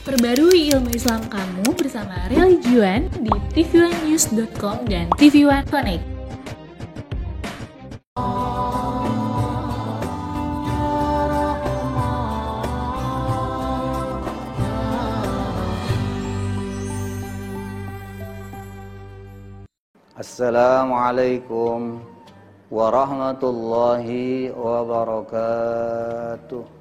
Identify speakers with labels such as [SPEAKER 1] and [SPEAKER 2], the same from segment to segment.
[SPEAKER 1] Perbarui ilmu Islam kamu bersama Religiuan di tv1news.com dan TV1 Connect.
[SPEAKER 2] Assalamualaikum warahmatullahi wabarakatuh.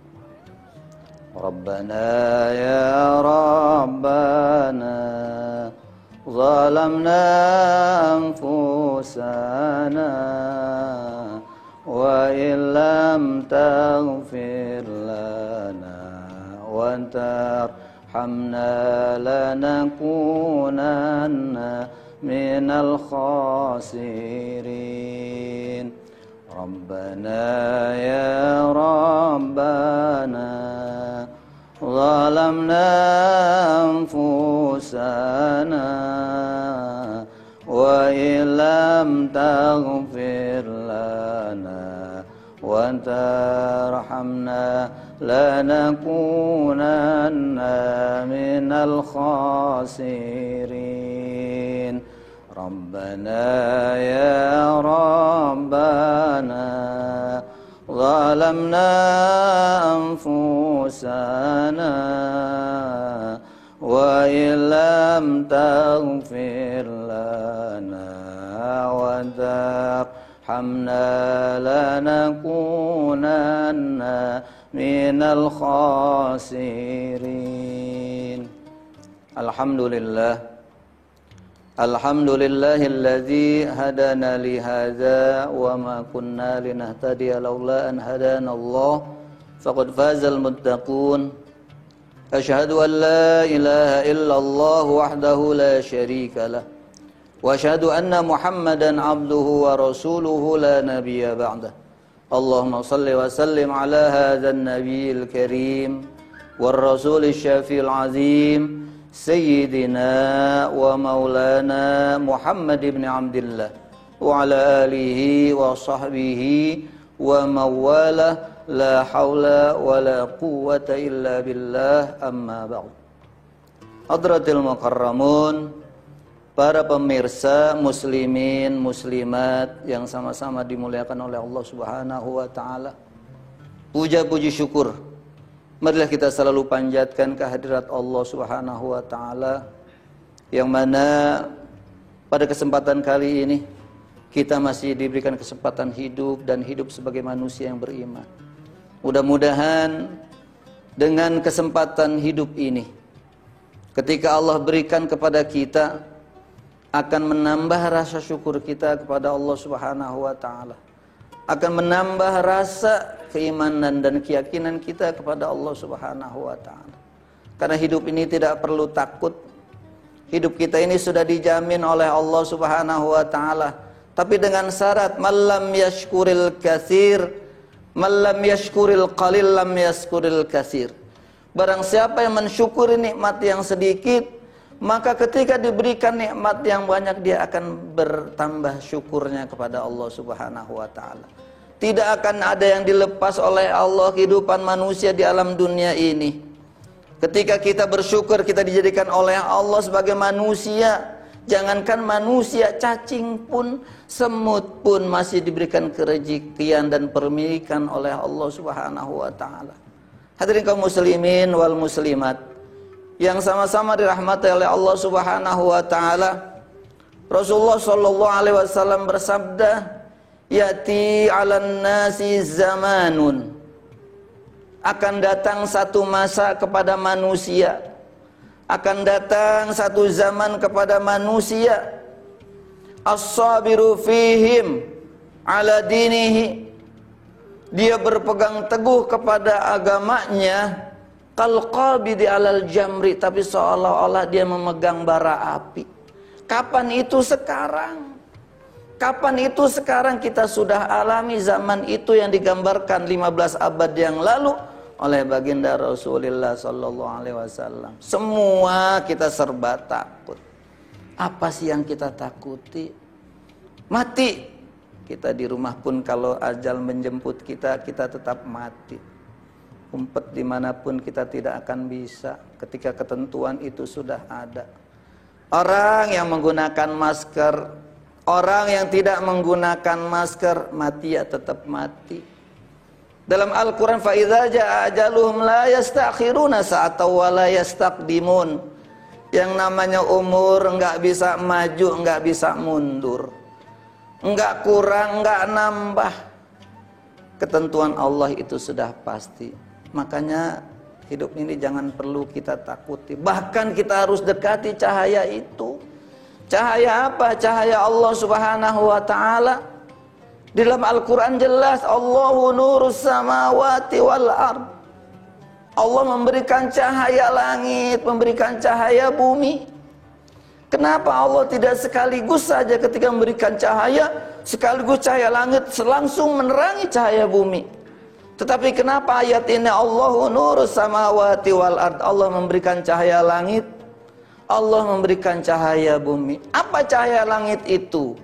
[SPEAKER 2] Rabbana ya Rabbana zalamna anfusana wa illam taghfir lana wa tarhamna lanakunanna minal khasirin. Rabbana ya Rabbana zalamna anfusana wa illam taghfir lana wa tarhamna lanakunanna minal khasirin. Rabbana ya Rabbana zalamna anfusana wa illam taghfir lana wa tarhamna lanakunanna minal khasirin. Alhamdulillah. Alhamdulillahilladzi hadana li hadza wa ma kunna linahtadiya laula an hadana Allah faqad fazal muttaqun. Asyhadu an la ilaha illallah wahdahu la syarika lah wa asyhadu anna Muhammadan abduhu wa rasuluhu la nabiyya ba'dah. Allahumma salli wa sallim ala hadzal nabiyil karim war rasulil syafi'il azim Sayyidina wa maulana Muhammad ibn Abdillah wa ala alihi wa sahbihi wa mawalah la hawla wa la quwwata illa billah amma ba'd. Hadratil mukarramun, para pemirsa muslimin muslimat yang sama-sama dimuliakan oleh Allah Subhanahu wa taala. Puja-puji syukur marilah kita selalu panjatkan kehadirat Allah Subhanahu wa taala yang mana pada kesempatan kali ini kita masih diberikan kesempatan hidup dan hidup sebagai manusia yang beriman. Mudah-mudahan dengan kesempatan hidup ini ketika Allah berikan kepada kita akan menambah rasa syukur kita kepada Allah Subhanahu wa taala. Akan menambah rasa keimanan dan keyakinan kita kepada Allah Subhanahu wa taala. Karena hidup ini tidak perlu takut. Hidup kita ini sudah dijamin oleh Allah Subhanahu wa taala. Tapi dengan syarat malam yashkuril katsir, malam yashkuril qalil lam yashkuril katsir. Barang siapa yang mensyukuri nikmat yang sedikit, maka ketika diberikan nikmat yang banyak dia akan bertambah syukurnya kepada Allah Subhanahu wa taala. Tidak akan ada yang dilepas oleh Allah kehidupan manusia di alam dunia ini. Ketika kita bersyukur kita dijadikan oleh Allah sebagai manusia. Jangankan manusia, cacing pun, semut pun masih diberikan kerejekian dan permilikan oleh Allah Subhanahu wa taala. Hadirin kaum muslimin wal muslimat yang sama-sama dirahmati oleh Allah Subhanahu wa taala. Rasulullah sallallahu alaihi wasallam bersabda, "Yati 'alan nasi zamanun." Akan datang satu masa kepada manusia. Akan datang satu zaman kepada manusia. As-sabiru fihim 'ala dinihi. Dia berpegang teguh kepada agamanya. Qalqabidi alal jamri, tapi seolah-olah dia memegang bara api. Kapan itu? Sekarang. Kapan itu? Sekarang. Kita sudah alami zaman itu yang digambarkan 15 abad yang lalu oleh baginda Rasulullah sallallahu alaihi wasallam. Semua kita serba takut. Apa sih yang kita takuti? Mati. Kita di rumah pun kalau ajal menjemput kita, kita tetap mati. umpet dimanapun kita tidak akan bisa ketika ketentuan itu sudah ada. Orang yang menggunakan masker, orang yang tidak menggunakan masker, mati ya tetap mati. Dalam Al-Quran, فَإِذَا جَاءَ أَجَلُهُمْ لَا يَسْتَأْخِرُونَ سَاعَةً وَلَا يَسْتَقْدِمُونَ. Yang namanya umur enggak bisa maju, enggak bisa mundur, enggak kurang, enggak nambah. Ketentuan Allah itu sudah pasti. Makanya hidup ini jangan perlu kita takuti. Bahkan kita harus dekati cahaya itu. Cahaya apa? Cahaya Allah Subhanahu wa ta'ala. Di dalam Al-Quran jelas, Allahu nurus samawati wal ard. Allah memberikan cahaya langit, memberikan cahaya bumi. Kenapa Allah tidak sekaligus saja ketika memberikan cahaya, sekaligus cahaya langit langsung menerangi cahaya bumi? Tetapi kenapa ayat ini Allahu nurus samawati wal ard? Allah memberikan cahaya langit, Allah memberikan cahaya bumi. Apa cahaya langit itu?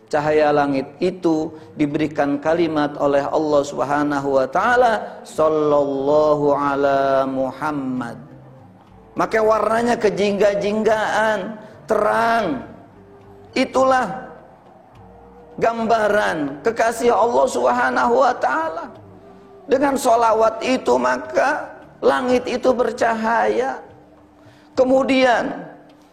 [SPEAKER 2] Cahaya langit itu diberikan kalimat oleh Allah Subhanahu wa ta'ala, sallallahu ala Muhammad. Maka warnanya kejingga-jinggaan, terang. Itulah gambaran kekasih Allah Subhanahu wa ta'ala. Dengan sholawat itu maka langit itu bercahaya. Kemudian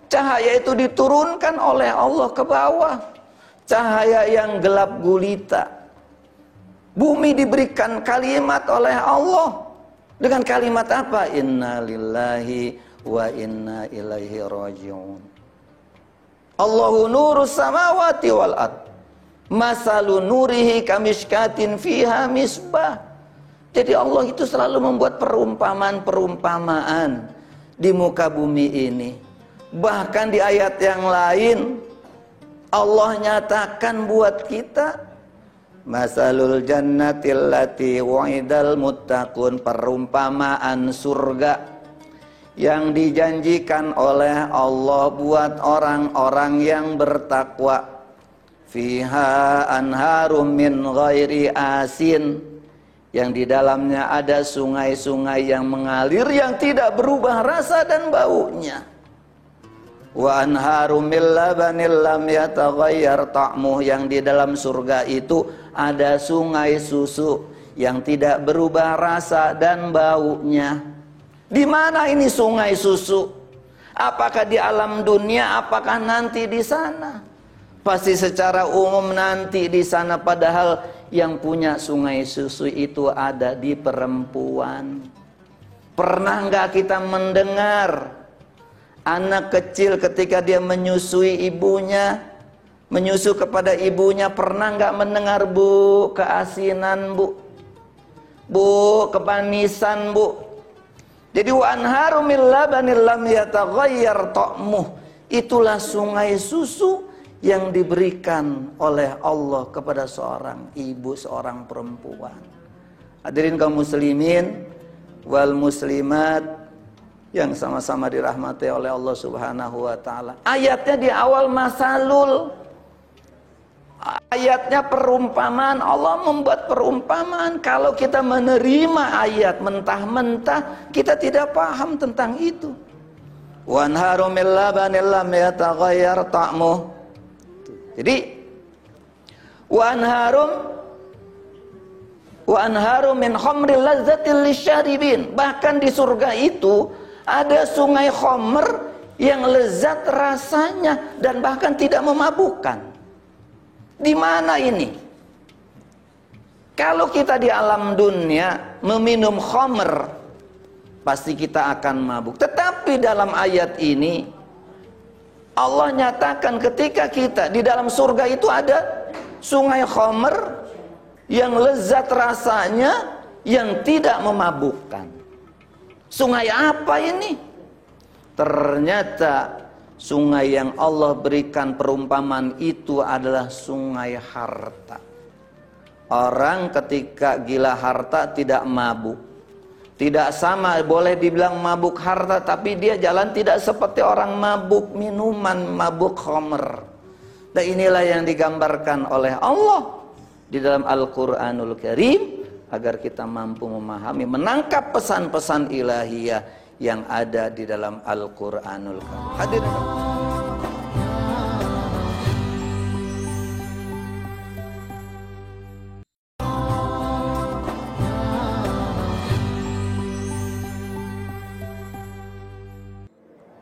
[SPEAKER 2] cahaya itu diturunkan oleh Allah ke bawah. Cahaya yang gelap gulita. Bumi diberikan kalimat oleh Allah. Dengan kalimat apa? Inna lillahi wa inna ilaihi raji'un. Allahu nurus samawati wal ard. Masalu nurihi kamishkatin fiha misbah. Jadi Allah itu selalu membuat perumpamaan-perumpamaan di muka bumi ini. Bahkan di ayat yang lain Allah nyatakan buat kita, masalul jannatil lati wa'idal muttaqun, perumpamaan surga yang dijanjikan oleh Allah buat orang-orang yang bertakwa. Fiha anharum min ghairi asin, yang di dalamnya ada sungai-sungai yang mengalir yang tidak berubah rasa dan baunya. Wa anharum min labanil lam yataghayyar ta'muh, yang di dalam surga itu ada sungai susu yang tidak berubah rasa dan baunya. Di mana ini sungai susu? Apakah di alam dunia? Apakah nanti di sana? Pasti secara umum nanti di sana, padahal yang punya sungai susu itu ada di perempuan. Pernah nggak kita mendengar anak kecil ketika dia menyusui ibunya, menyusu kepada ibunya, pernah nggak mendengar, bu, keasinan bu, bu, kepanisan bu? Jadi wa anharum min labanil lam yataghayyar ta'muh, itulah sungai susu yang diberikan oleh Allah kepada seorang ibu, seorang perempuan. Hadirin kaum muslimin wal muslimat yang sama-sama dirahmati oleh Allah Subhanahu wa ta'ala. Ayatnya di awal masalul. Ayatnya perumpamaan. Allah membuat perumpamaan. Kalau kita menerima ayat mentah-mentah, kita tidak paham tentang itu. Wa anharum min labanil lam yataghayyar ta'muh. Jadi wa anharum min khamril lazzatil lisyaribin. Bahkan di surga itu ada sungai khamr yang lezat rasanya dan bahkan tidak memabukkan. Di mana ini? Kalau kita di alam dunia meminum khamr, pasti kita akan mabuk. Tetapi dalam ayat ini Allah nyatakan ketika kita di dalam surga itu ada sungai khamr yang lezat rasanya, yang tidak memabukkan. Sungai apa ini? Ternyata sungai yang Allah berikan perumpamaan itu adalah sungai harta. Orang ketika gila harta tidak mabuk. Tidak sama, boleh dibilang mabuk harta, tapi dia jalan tidak seperti orang mabuk minuman, mabuk khamr. Dan inilah yang digambarkan oleh Allah di dalam Al-Quranul Karim. agar kita mampu memahami, menangkap pesan-pesan ilahiyah yang ada di dalam Al-Qur'anul Karim. Hadirin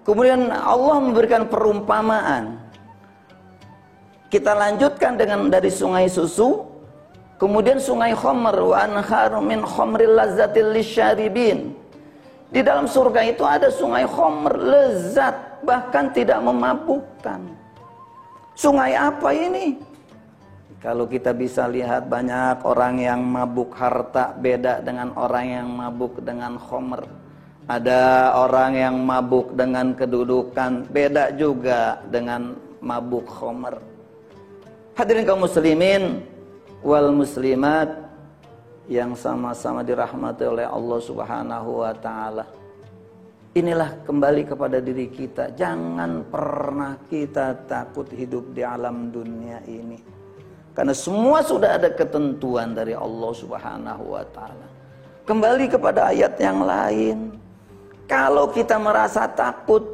[SPEAKER 2] kemudian Allah memberikan perumpamaan. Kita lanjutkan dengan dari sungai susu, kemudian sungai khamr, wa anharu min khamril lazzatil lisyaribin. Di dalam surga itu ada sungai khamr, lezat, bahkan tidak memabukkan. Sungai apa ini? Kalau kita bisa lihat, banyak orang yang mabuk harta beda dengan orang yang mabuk dengan khamr. Ada orang yang mabuk dengan kedudukan, beda juga dengan mabuk khamr. Hadirin kaum muslimin wal muslimat yang sama-sama dirahmati oleh Allah Subhanahu wa taala. Inilah kembali kepada diri kita. Jangan pernah kita takut hidup di alam dunia ini. Karena semua sudah ada ketentuan dari Allah Subhanahu wa taala. Kembali kepada ayat yang lain. Kalau kita merasa takut,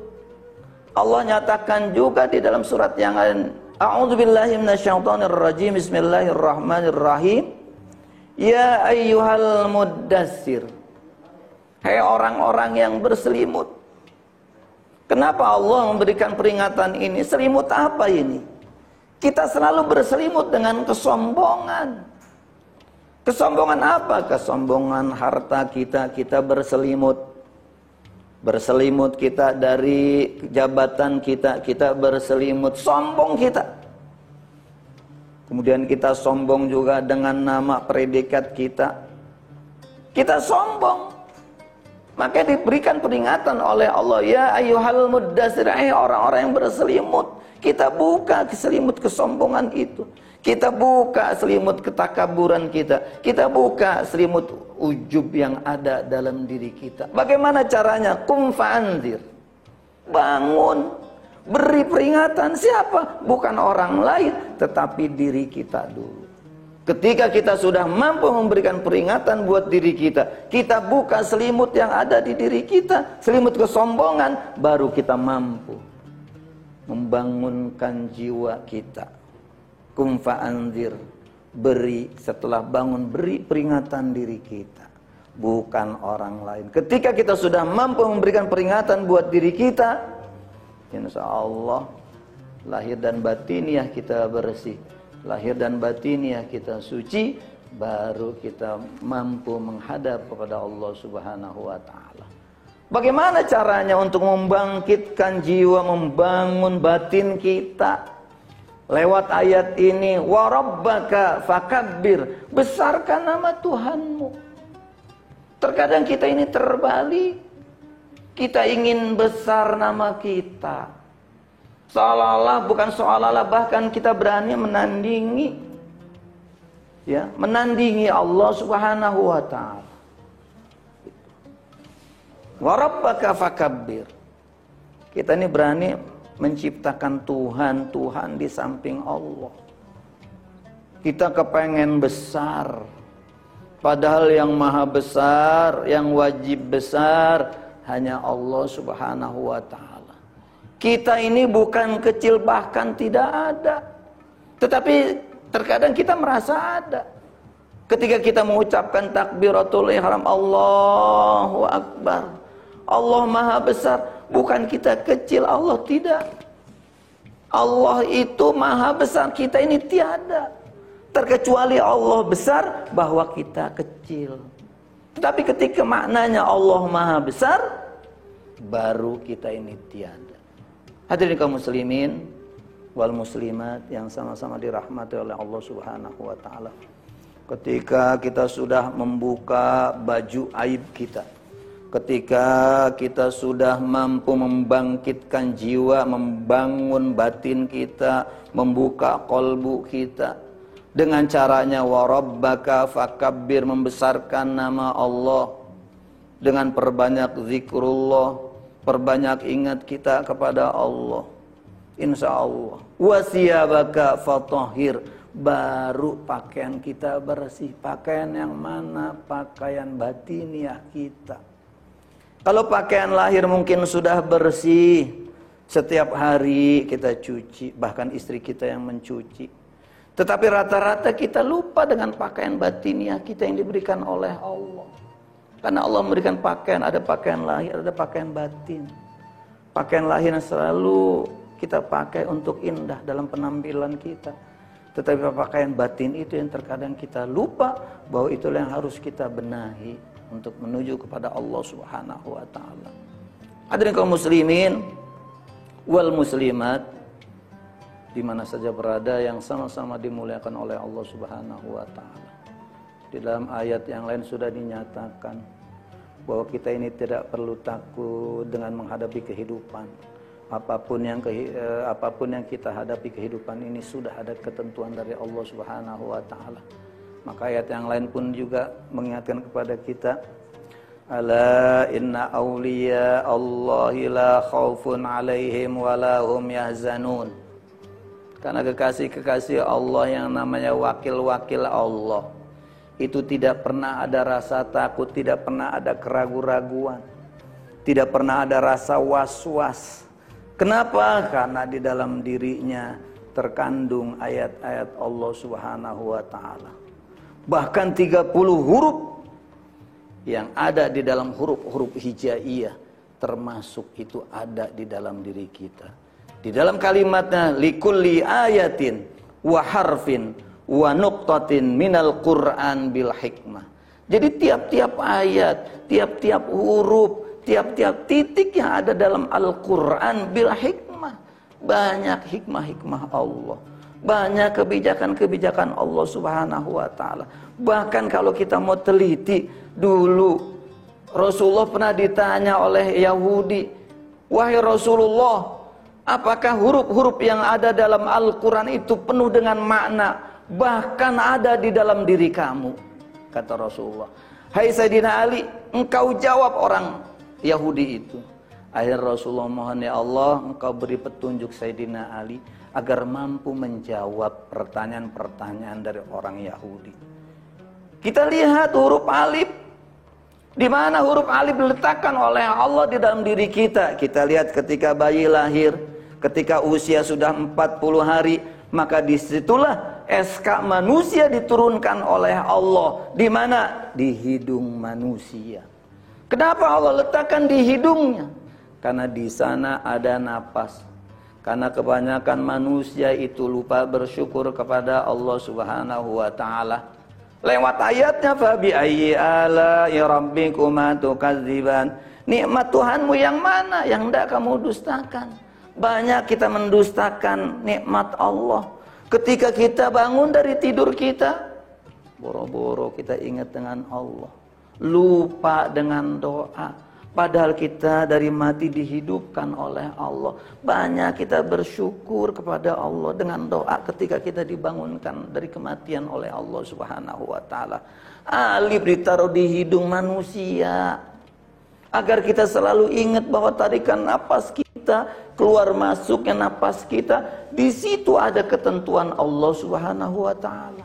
[SPEAKER 2] Allah nyatakan juga di dalam surat yang lain, A'udzubillahi minasyaitonirrajim, Bismillahirrahmanirrahim. Ya ayyuhal muddassir. Hai orang-orang yang berselimut. Kenapa Allah memberikan peringatan ini? Selimut apa ini? Kita selalu berselimut dengan kesombongan. Kesombongan apa? Kesombongan harta kita, kita berselimut. Berselimut kita dari jabatan kita, kita berselimut, sombong kita. Kemudian kita sombong juga dengan nama predikat kita. Kita sombong. Maka diberikan peringatan oleh Allah, ya ayyuhal muddatsir, orang-orang yang berselimut. Kita buka selimut kesombongan itu. Kita buka selimut ketakaburan kita. Kita buka selimut ujub yang ada dalam diri kita. Bagaimana caranya? Qum fa'anzir. Bangun. Beri peringatan. Siapa? Bukan orang lain, tetapi diri kita dulu. Ketika kita sudah mampu memberikan peringatan buat diri kita, kita buka selimut yang ada di diri kita, selimut kesombongan, baru kita mampu membangunkan jiwa kita. Qum fa'anzir, beri, setelah bangun beri peringatan diri kita, bukan orang lain. Ketika kita sudah mampu memberikan peringatan buat diri kita, insya Allah lahir dan batiniah kita bersih, lahir dan batiniah kita suci, baru kita mampu menghadap kepada Allah Subhanahu wa taala. Bagaimana caranya untuk membangkitkan jiwa, membangun batin kita? Lewat ayat ini, wa rabbaka fakabbir, besarkan nama Tuhanmu. Terkadang kita ini terbalik. Kita ingin besar nama kita. Seolah-olah, bukan seolah-olah, bahkan kita berani menandingi, ya, menandingi Allah Subhanahu wa taala. Wa rabbaka fakabbir. Kita ini berani menciptakan Tuhan di samping Allah. Kita kepengen besar, padahal yang maha besar, yang wajib besar hanya Allah Subhanahu wa ta'ala. Kita ini bukan kecil, bahkan tidak ada, tetapi terkadang kita merasa ada. Ketika kita mengucapkan takbiratul ihram, Allahu Akbar, Allah maha besar, bukan kita kecil, Allah tidak. Allah itu maha besar, kita ini tiada. Terkecuali Allah besar, bahwa kita kecil. Tetapi ketika maknanya Allah maha besar, baru kita ini tiada. Hadirin kaum muslimin wal muslimat yang sama-sama dirahmati oleh Allah Subhanahu wa taala. Ketika kita sudah membuka baju aib kita, ketika kita sudah mampu membangkitkan jiwa, membangun batin kita, membuka kolbu kita, dengan caranya wa rabbaka fakabbir, membesarkan nama Allah, dengan perbanyak zikrullah, perbanyak ingat kita kepada Allah, insya Allah. Wa siyabaka fatahhir, baru pakaian kita bersih. Pakaian yang mana? Pakaian batiniah kita. Kalau pakaian lahir mungkin sudah bersih, setiap hari kita cuci, bahkan istri kita yang mencuci. Tetapi rata-rata kita lupa dengan pakaian batiniah kita yang diberikan oleh Allah. Karena Allah memberikan pakaian, ada pakaian lahir, ada pakaian batin. Pakaian lahir yang selalu kita pakai untuk indah dalam penampilan kita. Tetapi pakaian batin itu yang terkadang kita lupa bahwa itulah yang harus kita benahi untuk menuju kepada Allah Subhanahu wa taala. Hadirin kaum muslimin wal muslimat di mana saja berada yang sama-sama dimuliakan oleh Allah Subhanahu wa taala. Di dalam ayat yang lain sudah dinyatakan bahwa kita ini tidak perlu takut dengan menghadapi kehidupan. Apapun yang kita hadapi kehidupan ini sudah ada ketentuan dari Allah Subhanahu wa taala. Maka ayat yang lain pun juga mengingatkan kepada kita, ala inna awliya Allahi la khaufun alaihim wa la hum yahzanun. Karena kekasih-kekasih Allah yang namanya wakil-wakil Allah itu tidak pernah ada rasa takut, tidak pernah ada keraguan-raguan, tidak pernah ada rasa was-was. Kenapa? Karena di dalam dirinya terkandung ayat-ayat Allah Subhanahu wa taala. Bahkan 30 huruf yang ada di dalam huruf-huruf hijaiyah termasuk itu ada di dalam diri kita. Di dalam kalimatnya likulli ayatin wa harfin wa nuqtatin minal Qur'an bil hikmah. Jadi tiap-tiap ayat, tiap-tiap huruf, tiap-tiap titik yang ada dalam Al-Quran bil hikmah. Banyak hikmah-hikmah Allah. Banyak kebijakan-kebijakan Allah Subhanahu wa taala. Bahkan kalau kita mau teliti, dulu Rasulullah pernah ditanya oleh Yahudi, "Wahai Rasulullah, apakah huruf-huruf yang ada dalam Al-Quran itu penuh dengan makna? Bahkan ada di dalam diri kamu," kata Rasulullah. "Hai Sayyidina Ali, engkau jawab orang Yahudi itu." Akhir Rasulullah, mohon ya Allah, engkau beri petunjuk Sayyidina Ali agar mampu menjawab pertanyaan-pertanyaan dari orang Yahudi. Kita lihat huruf alif, di mana huruf alif diletakkan oleh Allah di dalam diri kita. Kita lihat ketika bayi lahir, ketika usia sudah 40 hari, maka disitulah SK manusia diturunkan oleh Allah. Di mana? Di hidung manusia. Kenapa Allah letakkan di hidungnya? Karena di sana ada napas. Karena kebanyakan manusia itu lupa bersyukur kepada Allah Subhanahu wa taala. Lewat ayatnya, fa bi ayyi ala'i rabbikuma tukadziban. Nikmat Tuhanmu yang mana yang hendak kamu dustakan? Banyak kita mendustakan nikmat Allah. Ketika kita bangun dari tidur kita, boro-boro kita ingat dengan Allah, lupa dengan doa. Padahal kita dari mati dihidupkan oleh Allah. Banyak kita bersyukur kepada Allah dengan doa ketika kita dibangunkan dari kematian oleh Allah Subhanahu wa taala. Alif ditaruh di hidung manusia agar kita selalu ingat bahwa tarikan napas kita, keluar masuknya napas kita, di situ ada ketentuan Allah Subhanahu wa taala.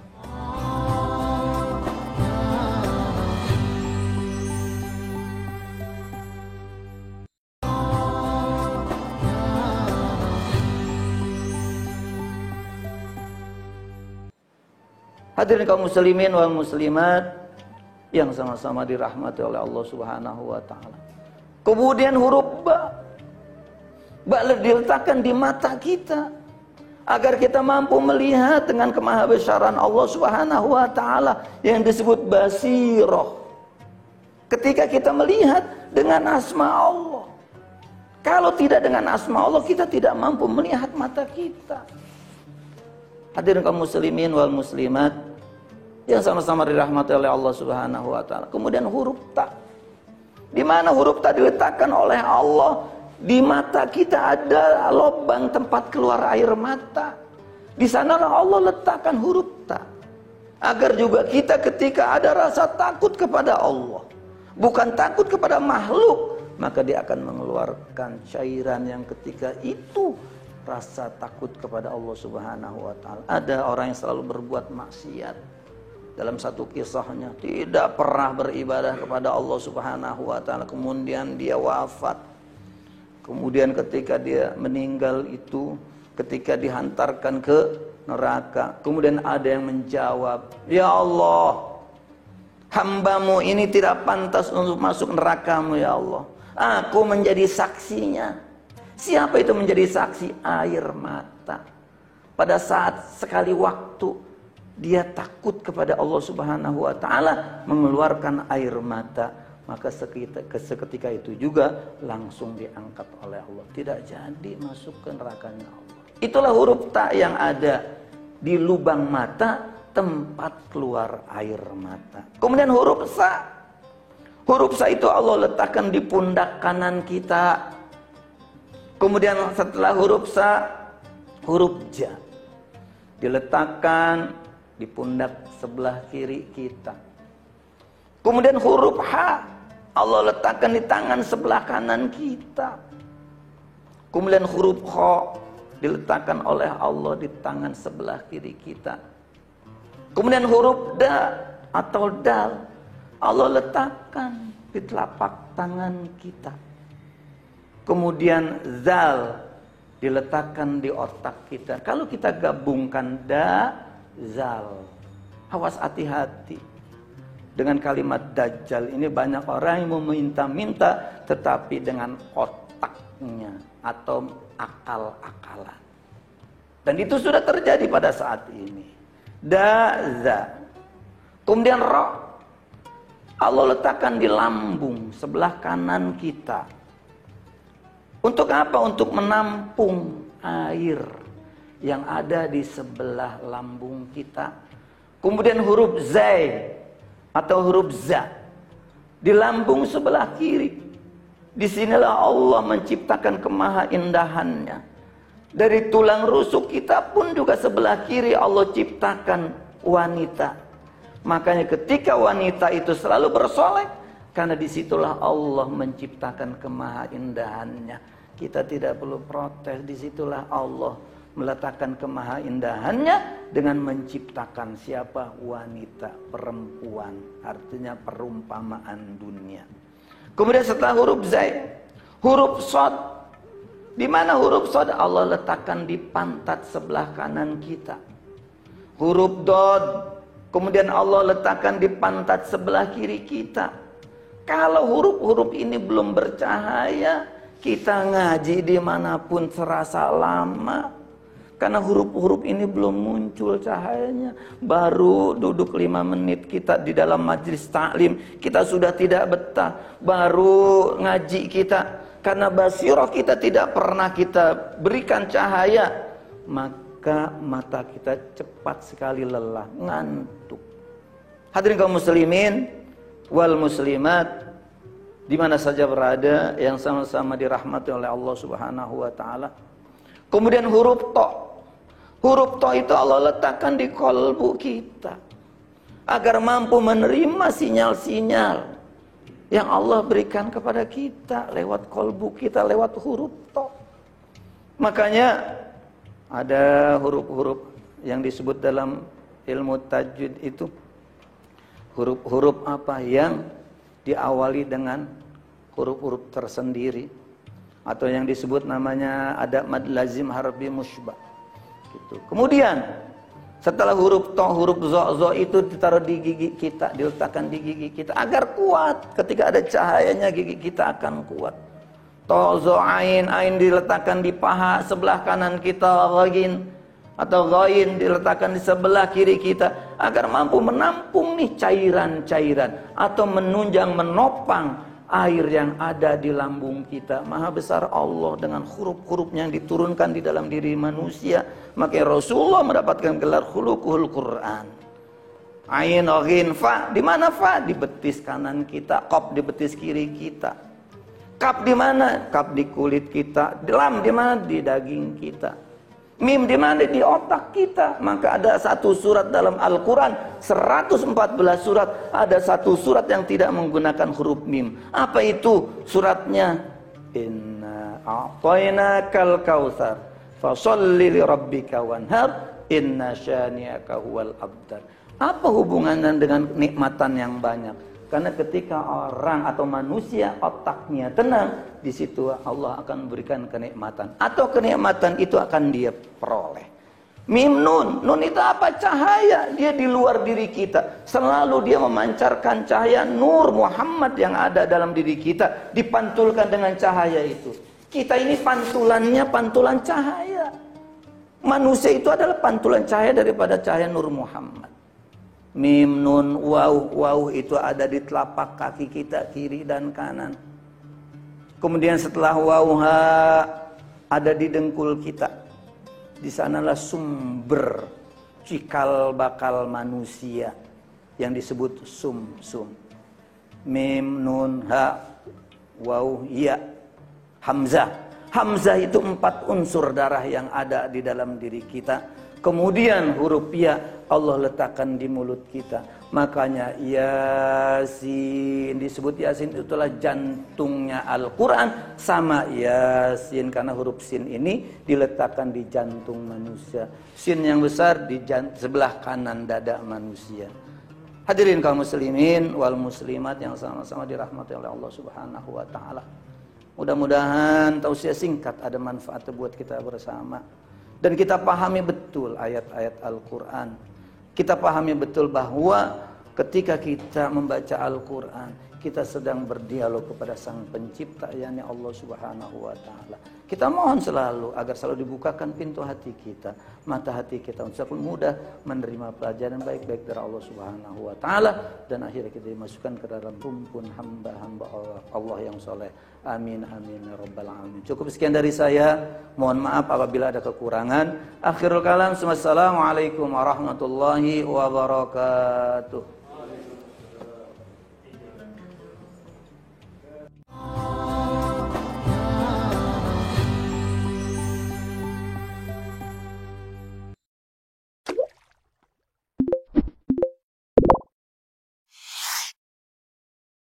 [SPEAKER 2] Hadirin kaum muslimin wal muslimat yang sama-sama dirahmati oleh Allah Subhanahu wa taala. Kemudian huruf ba. Ba diletakkan di mata kita agar kita mampu melihat dengan kemahabesaran Allah Subhanahu wa taala yang disebut basirah. Ketika kita melihat dengan asma Allah. Kalau tidak dengan asma Allah, kita tidak mampu melihat mata kita. Hadirin kaum muslimin wal muslimat yang sama-sama dirahmati oleh Allah Subhanahu wa taala. Kemudian huruf ta. Di mana huruf ta diletakkan oleh Allah? Di mata kita ada lubang tempat keluar air mata. Di sanalah Allah letakkan huruf ta. Agar juga kita ketika ada rasa takut kepada Allah, bukan takut kepada makhluk, maka dia akan mengeluarkan cairan yang ketika itu rasa takut kepada Allah Subhanahu wa taala. Ada orang yang selalu berbuat maksiat. Dalam satu kisahnya tidak pernah beribadah kepada Allah Subhanahu wa taala, kemudian dia wafat. Kemudian ketika dia meninggal itu, ketika dihantarkan ke neraka, kemudian ada yang menjawab, "Ya Allah, hamba-Mu ini tidak pantas untuk masuk neraka-Mu ya Allah. Aku menjadi saksinya." Siapa itu menjadi saksi? Air mata. Pada saat sekali waktu dia takut kepada Allah Subhanahu wa taala, mengeluarkan air mata, maka seketika itu juga langsung diangkat oleh Allah. Tidak jadi masuk ke nerakanya Allah. Itulah huruf ta yang ada di lubang mata, tempat keluar air mata. Kemudian huruf sa. Huruf sa itu Allah letakkan di pundak kanan kita. Kemudian setelah huruf sa, huruf ja diletakkan di pundak sebelah kiri kita. Kemudian huruf ha Allah letakkan di tangan sebelah kanan kita. Kemudian huruf kha diletakkan oleh Allah di tangan sebelah kiri kita. Kemudian huruf da atau dal Allah letakkan di telapak tangan kita. Kemudian zal diletakkan di otak kita. Kalau kita gabungkan da, zal, awas hati-hati dengan kalimat dajjal ini. Banyak orang yang meminta-minta tetapi dengan otaknya atau akal-akalan. Dan itu sudah terjadi pada saat ini. Da, za. Kemudian ro Allah letakkan di lambung sebelah kanan kita. Untuk apa? Untuk menampung air yang ada di sebelah lambung kita. Kemudian huruf zai atau huruf za di lambung sebelah kiri. Disinilah Allah menciptakan kemahaindahannya. Dari tulang rusuk kita pun juga sebelah kiri Allah ciptakan wanita. Makanya ketika wanita itu selalu bersolek, karena disitulah Allah menciptakan kemahaindahannya. Kita tidak perlu protes. Disitulah Allah meletakkan kemahaindahannya dengan menciptakan siapa? Wanita, perempuan. Artinya perumpamaan dunia. Kemudian setelah huruf zai, huruf sod. Di mana huruf sod? Allah letakkan di pantat sebelah kanan kita. Huruf dod, kemudian Allah letakkan di pantat sebelah kiri kita. Kalau huruf-huruf ini belum bercahaya, kita ngaji dimanapun serasa lama. Karena huruf-huruf ini belum muncul cahayanya. Baru duduk 5 menit kita di dalam majelis taklim, kita sudah tidak betah. Baru ngaji kita, karena basirah kita tidak pernah kita berikan cahaya, maka mata kita cepat sekali lelah, ngantuk. Hadirin kaum muslimin wal muslimat di mana saja berada yang sama-sama dirahmati oleh Allah Subhanahu wa taala. Kemudian huruf to. Huruf to itu Allah letakkan di kolbu kita agar mampu menerima sinyal-sinyal yang Allah berikan kepada kita lewat kolbu kita, lewat huruf to. Makanya ada huruf-huruf yang disebut dalam ilmu tajwid itu huruf-huruf apa yang diawali dengan huruf-huruf tersendiri, atau yang disebut namanya ada mad lazim harfi musybah gitu. Kemudian setelah huruf to, huruf zo itu ditaruh di gigi kita, diletakkan di gigi kita agar kuat. Ketika ada cahayanya gigi kita akan kuat. To zo ain diletakkan di paha sebelah kanan kita, ghain atau ghain diletakkan di sebelah kiri kita agar mampu menampung nih cairan-cairan atau menunjang, menopang air yang ada di lambung kita. Maha besar Allah dengan huruf-hurufnya yang diturunkan di dalam diri manusia. Maka Rasulullah mendapatkan gelar khuluqul Quran. Ain, ghain, fa. Di mana fa? Di betis kanan kita. Qaf di betis kiri kita. Kaf di mana? Kaf di kulit kita. Lam di mana? Di daging kita. Mim di mana? Di otak kita. Maka ada satu surat dalam Al-Quran, 114 surat, ada satu surat yang tidak menggunakan huruf mim. Apa itu suratnya? Inna a'tainakal kautsar Fasholli li rabbika wanhar inna syani'aka huwal abtar. Apa hubungannya dengan nikmatan yang banyak? Karena ketika orang atau manusia otaknya tenang, di situ Allah akan memberikan kenikmatan, atau kenikmatan itu akan dia peroleh. Mim nun, nun itu apa? Cahaya. Dia di luar diri kita. Selalu dia memancarkan cahaya nur Muhammad yang ada dalam diri kita, dipantulkan dengan cahaya itu. Kita ini pantulannya pantulan cahaya. Manusia itu adalah pantulan cahaya daripada cahaya nur Muhammad. Mim nun waw, waw itu ada di telapak kaki kita kiri dan kanan. Kemudian setelah waw ha ada di dengkul kita. Di sanalah sumber cikal bakal manusia yang disebut sum. Mim nun ha waw ya hamzah. Hamzah itu 4 unsur darah yang ada di dalam diri kita. Kemudian huruf ya Allah letakkan di mulut kita. Makanya Yasin disebut Yasin, itulah jantungnya Al-Quran. Sama Yasin karena huruf sin ini diletakkan di jantung manusia. Sin yang besar di sebelah kanan dada manusia. Hadirin kaum muslimin wal muslimat yang sama-sama dirahmati oleh Allah Subhanahu wa taala. Mudah-mudahan tausiah singkat ada manfaat buat kita bersama. Dan kita pahami betul ayat-ayat Al-Quran. Kita pahami betul bahwa ketika kita membaca Al-Quran, kita sedang berdialog kepada Sang Pencipta, yakni Allah Subhanahu wa taala. Kita mohon selalu agar selalu dibukakan pintu hati kita, mata hati kita untuk mudah menerima pelajaran baik-baik dari Allah Subhanahu wa taala, dan akhirnya kita dimasukkan ke dalam rumpun hamba-hamba Allah yang soleh. Amin amin ya rabbal alamin. Cukup sekian dari saya. Mohon maaf apabila ada kekurangan. Akhirul kalam. Wassalamualaikum warahmatullahi wabarakatuh.